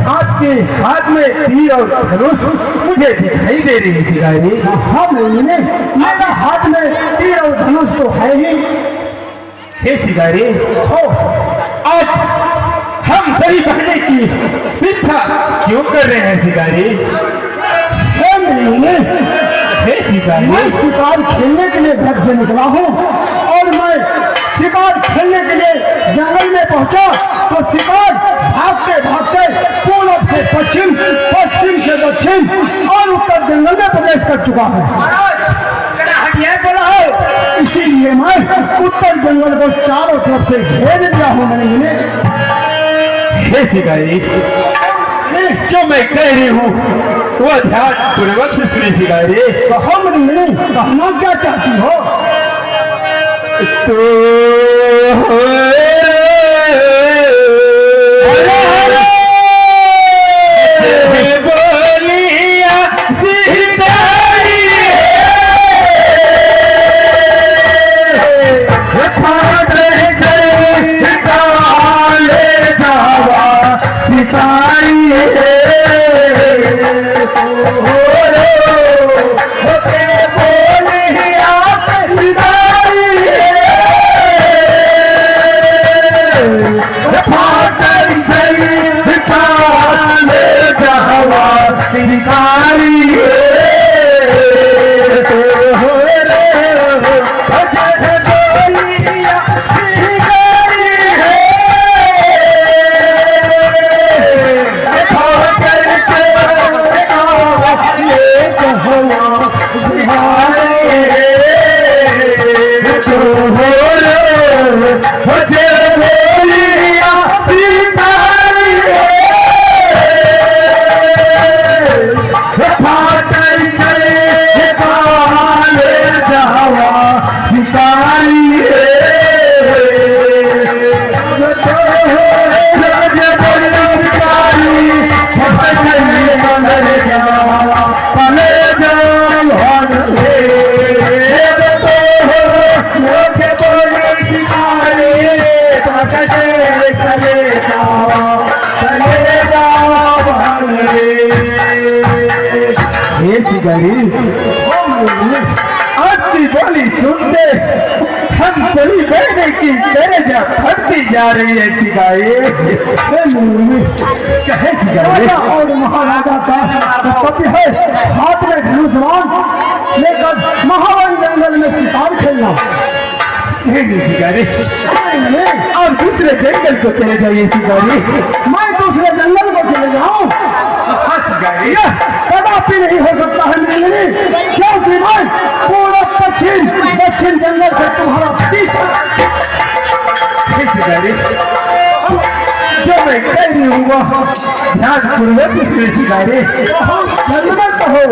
आपके हाथ में तीर और धनुष मुझे दिखाई दे रही है शिकारी। हाँ मैंने मेरा हाथ में तीर और धनुष तो है ही। हे शिकारी, आज हम सही बहने की पीछा क्यों कर रहे हैं शिकारी? हे शिकारी, मैं शिकार खेलने के लिए घर से निकला हूँ और मैं शिकार खेलने के लिए जंगल में पहुंचा तो शिकार भागते भागते पूर्व से पश्चिम, पश्चिम से दक्षिण और उत्तर जंगल में प्रवेश कर चुका है। इसीलिए मैं उत्तर जंगल को चारों तरफ से घेर लिया हूँ मैंने। हे शिकारी, जो मैं कह रही हूँ वो ध्यान पूर्वक से सुनिए शिकारी। कहना क्या चाहती हो? तो आपकी बोली सुनते हम सभी बहने की कलेजा फटती जा रही है शिकारी। कहे शिकारी और महाराजा का पति है हाथ में धनुष्मान लेकर महावन जंगल में शिकार खेलना। नहीं शिकारी, और दूसरे जंगल को चले जाइए शिकारी। मैं दूसरे जंगल को चले जाऊँ? कदापि नहीं हो सकता है मेरे, क्योंकि मैं पूरा पश्चिम दक्षिण जंगल से तुम्हारा पीछा। जो मैं कह रही हूँ ध्यान पूर्वक सुनिए शिकारी। जन्मत हो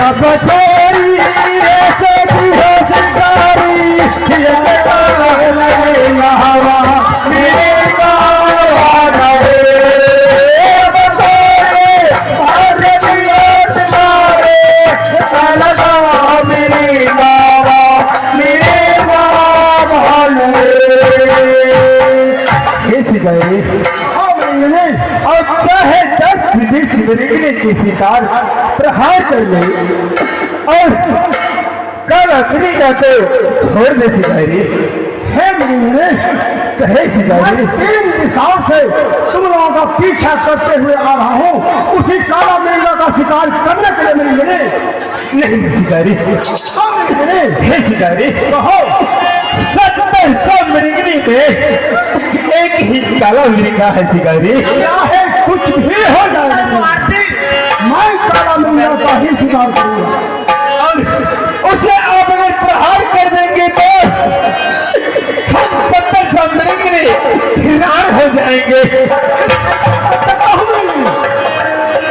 अब तेरी ऐसे भी हो शिकारी ये लगेगा हवा मेरे बाबा रे अब तेरे आगे भी तुम्हारे लगा मेरे बाबा शिकारी और चाहे 10 मृगने की शिकार प्रहार कर ले और कल अपनी का तो छोड़ दे शिकारी है मृगने कहे शिकारी 3 दिशाओं से तुम लोगों का पीछा करते हुए आ रहा हूँ उसी काला मृगा का शिकार करने के लिए मृगने नहीं शिकारी हे शिकारी कहो 700 मृगनी में एक ही काला मृगा है शिकारी क्या है कुछ भी हो जाए मैं काला मृगा का ही शिकार करूंगा और उसे आप अगर प्रहार कर देंगे तो हम 700 मृगनी हैरान हो जाएंगे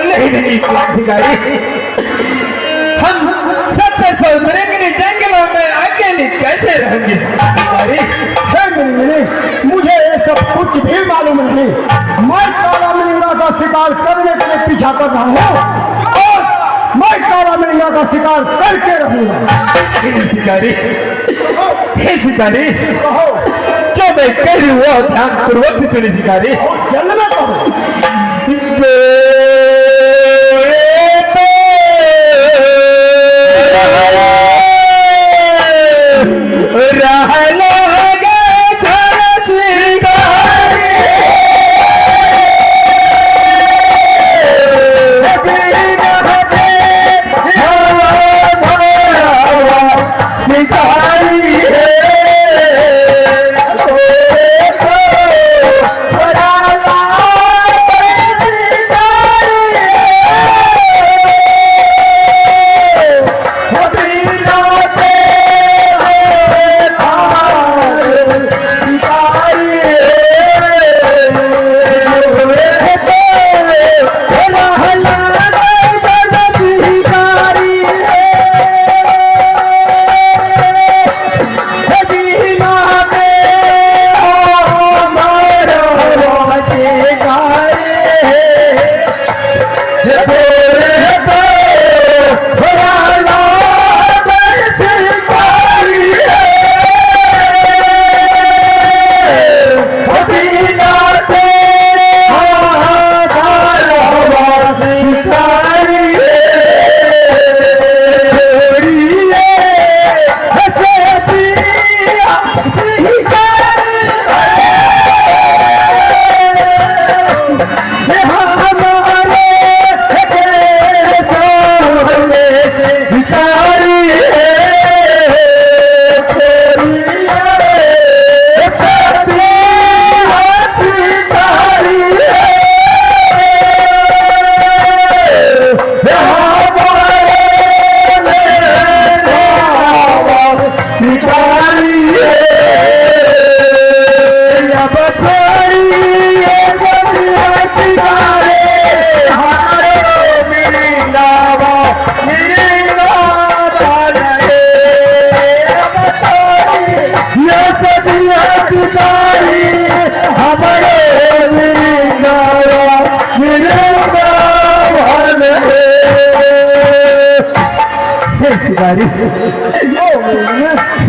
नहीं शिकारी हम 700 मृगनी जंगलों में अकेले कैसे रहेंगे मुझे ये सब कुछ भी मालूम नहीं मैं काला मृगा का शिकार करने के लिए पीछा कर रहा हूँ और मैं काला मृगा का शिकार करके रहूंगा शिकारी हे शिकारी कहो जो मैं कह रही हूँ ध्यान पूर्वक से सुनी शिकारी जल्द में कहो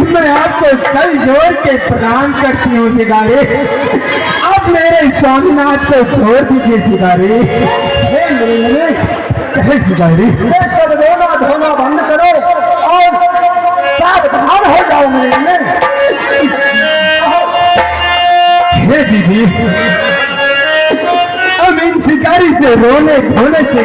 मैं आपको कल जोड़ के प्रणाम करती हूँ सिगारे अब मेरे स्वामीनाथ को छोड़ दीजिए सिगारे सिगारे सब रोना धोना बंद करो और सावधान हो जाओ मेरे हे दीदी अब इन शिकारी से रोने धोने से